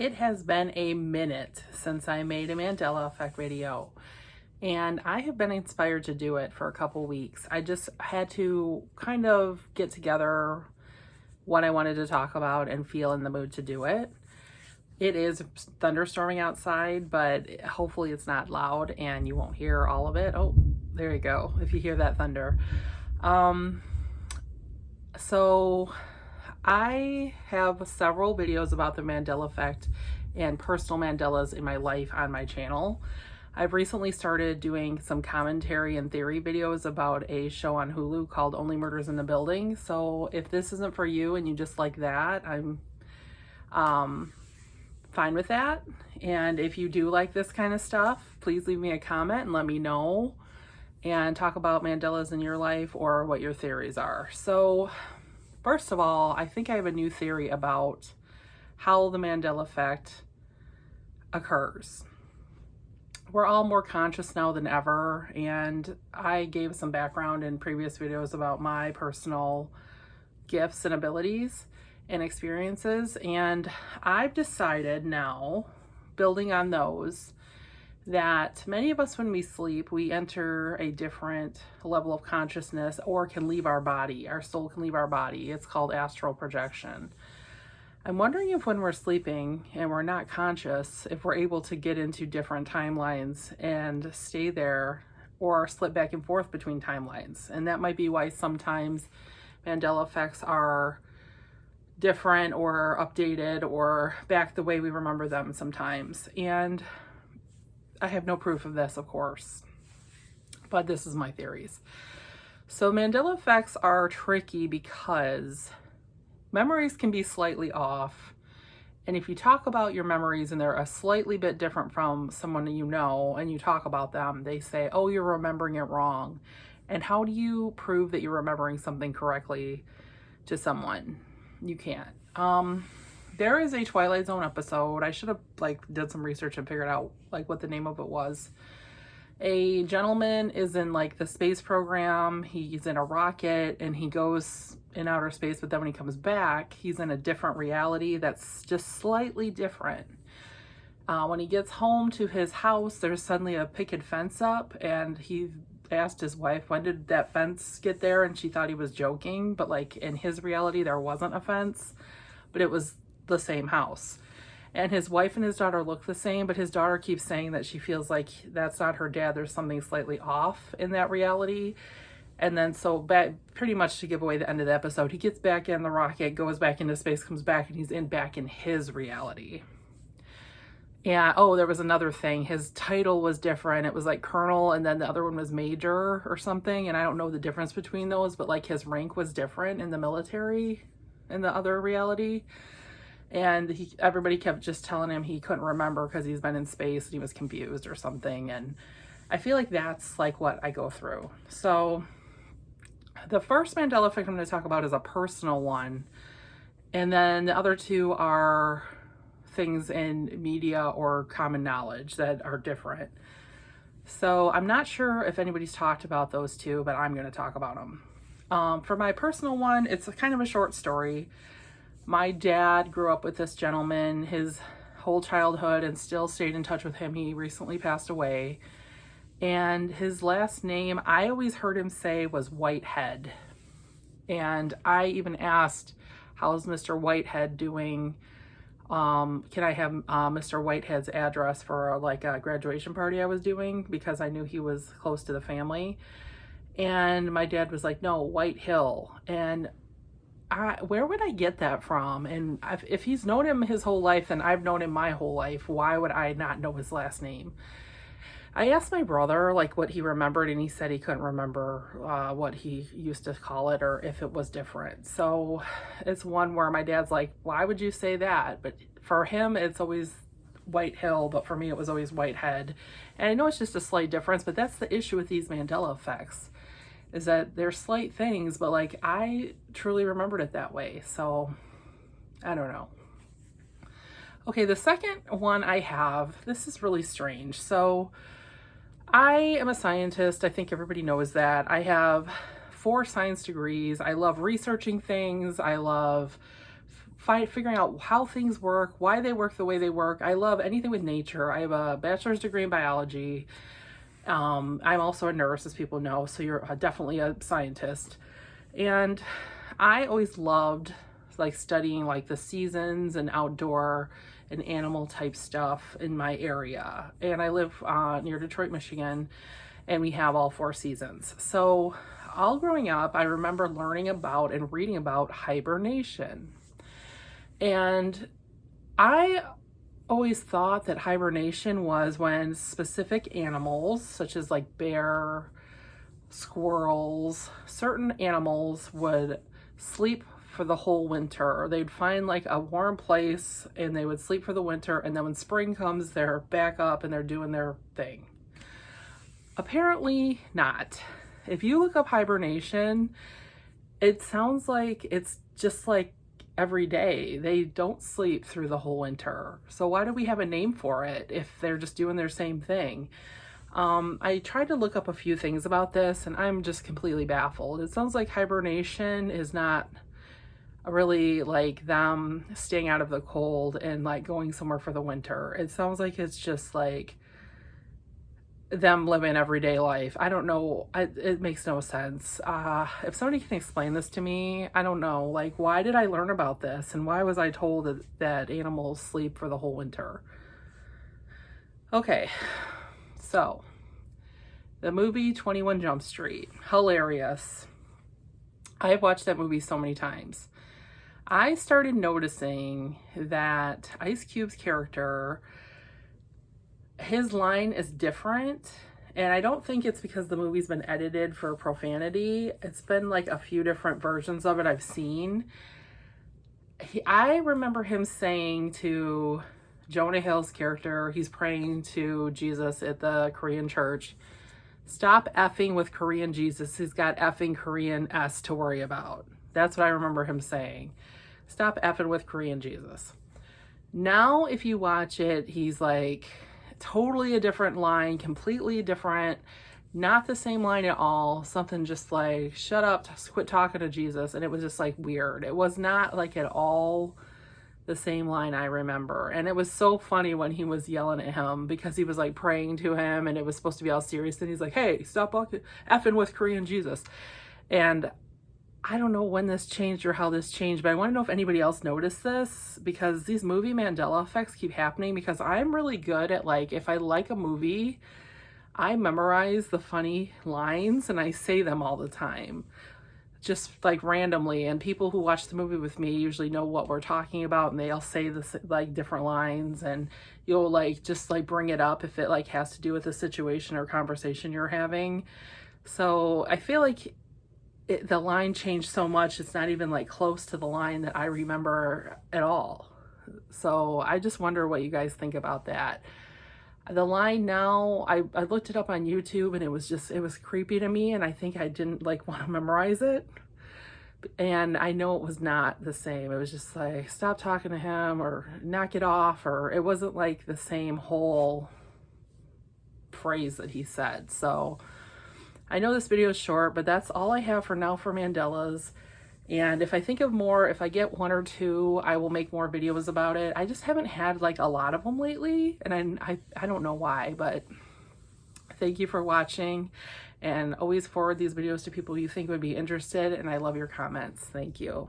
It has been a minute since I made a Mandela effect video, and I have been inspired to do it for a couple weeks. I just had to kind of get together what I wanted to talk about and feel in the mood to do it. It is thunderstorming outside, but hopefully it's not loud and you won't hear all of it. Oh, there you go, if you hear that thunder. So I have several videos about the Mandela effect and personal Mandelas in my life on my channel. I've recently started doing some commentary and theory videos about a show on Hulu called Only Murders in the Building. So if this isn't for you and you just like that, I'm fine with that. And if you do like this kind of stuff, please leave me a comment and let me know and talk about Mandelas in your life or what your theories are. So first of all, I think I have a new theory about how the Mandela effect occurs. We're all more conscious now than ever, and I gave some background in previous videos about my personal gifts and abilities and experiences, and I've decided now, building on those, that many of us when we sleep, we enter a different level of consciousness or can leave our body. Our soul can leave our body. It's called astral projection. I'm wondering if when we're sleeping and we're not conscious, if we're able to get into different timelines and stay there or slip back and forth between timelines. And that might be why sometimes Mandela effects are different or updated or back the way we remember them sometimes. And I have no proof of this, of course, but this is my theories. So Mandela effects are tricky because memories can be slightly off. And if you talk about your memories and they're a slightly bit different from someone you know and you talk about them, they say, oh, you're remembering it wrong. And how do you prove that you're remembering something correctly to someone? You can't. There is a Twilight Zone episode. I should have did some research and figured out what the name of it was. A gentleman is in the space program. He's in a rocket and he goes in outer space, but then when he comes back, he's in a different reality that's just slightly different. When he gets home to his house, there's suddenly a picket fence up, and he asked his wife, when did that fence get there? And she thought he was joking, but in his reality, there wasn't a fence, but it was the same house. And his wife and his daughter look the same, but his daughter keeps saying that she feels like that's not her dad. There's something slightly off in that reality. And then pretty much to give away the end of the episode, he gets back in the rocket, goes back into space, comes back, and he's back in his reality. And there was another thing. His title was different. It was Colonel, and then the other one was Major or something. And I don't know the difference between those, but his rank was different in the military in the other reality. And everybody kept just telling him he couldn't remember because he's been in space and he was confused or something. And I feel like that's what I go through. So the first Mandela effect I'm going to talk about is a personal one. And then the other two are things in media or common knowledge that are different. So I'm not sure if anybody's talked about those two, but I'm going to talk about them. For my personal one, it's kind of a short story. My dad grew up with this gentleman his whole childhood and still stayed in touch with him. He recently passed away. And his last name, I always heard him say, was Whitehead. And I even asked, how's Mr. Whitehead doing? Can I have Mr. Whitehead's address for a graduation party I was doing? Because I knew he was close to the family. And my dad was like, no, White Hill. And where would I get that from? And if he's known him his whole life and I've known him my whole life, why would I not know his last name? I asked my brother what he remembered, and he said he couldn't remember what he used to call it or if it was different. So it's one where my dad's like, why would you say that? But for him, it's always White Hill, but for me, it was always Whitehead. And I know it's just a slight difference, but that's the issue with these Mandela effects, is that they're slight things, but I truly remembered it that way. So I don't know. Okay, the second one I have, this is really strange. So I am a scientist. I think everybody knows that. I have 4 science degrees. I love researching things. I love figuring out how things work, why they work the way they work. I love anything with nature. I have a bachelor's degree in biology. I'm also a nurse, as people know, so you're definitely a scientist. And I always loved like studying like the seasons and outdoor and animal type stuff in my area. And I live near Detroit, Michigan, and we have all 4 seasons. So all growing up, I remember learning about and reading about hibernation. And I always thought that hibernation was when specific animals, such as like bear, squirrels, certain animals would sleep for the whole winter. They'd find like a warm place and they would sleep for the winter, and then when spring comes, they're back up and they're doing their thing. Apparently not. If you look up hibernation, it sounds like it's just like every day. They don't sleep through the whole winter. So why do we have a name for it if they're just doing their same thing? I tried to look up a few things about this and I'm just completely baffled. It sounds like hibernation is not really like them staying out of the cold and like going somewhere for the winter. It sounds like it's just like them living everyday life. I don't know. It makes no sense. If somebody can explain this to me, I don't know. Like, why did I learn about this? And why was I told that animals sleep for the whole winter? Okay. So, the movie 21 Jump Street. Hilarious. I've watched that movie so many times. I started noticing that Ice Cube's character, his line is different, and I don't think it's because the movie's been edited for profanity. It's been like a few different versions of it I've seen. I remember him saying to Jonah Hill's character, he's praying to Jesus at the Korean church, "Stop effing with Korean Jesus. He's got effing Korean S to worry about." That's what I remember him saying. Stop effing with Korean Jesus. Now, if you watch it, he's like totally a different line, completely different, not the same line at all. Something just like, shut up, quit talking to Jesus. And it was just like weird. It was not like at all the same line I remember. And it was so funny when he was yelling at him because he was like praying to him and it was supposed to be all serious. And he's like, "Hey, stop effing with Korean Jesus." And I don't know when this changed or how this changed, but I want to know if anybody else noticed this, because these movie Mandela effects keep happening. Because I'm really good at, like, if I like a movie, I memorize the funny lines and I say them all the time, just like randomly. And people who watch the movie with me usually know what we're talking about, and they'll say this like different lines, and you'll like just like bring it up if it like has to do with the situation or conversation you're having. So I feel like the line changed so much, it's not even like close to the line that I remember at all. So I just wonder what you guys think about that. The line now, I looked it up on YouTube and it was creepy to me, and I think I didn't like want to memorize it. And I know it was not the same. It was just like, stop talking to him or knock it off, or it wasn't like the same whole phrase that he said. So I know this video is short, but that's all I have for now for Mandelas. And if I think of more, if I get 1 or 2, I will make more videos about it. I just haven't had like a lot of them lately, and I don't know why, but thank you for watching, and always forward these videos to people you think would be interested, and I love your comments. Thank you.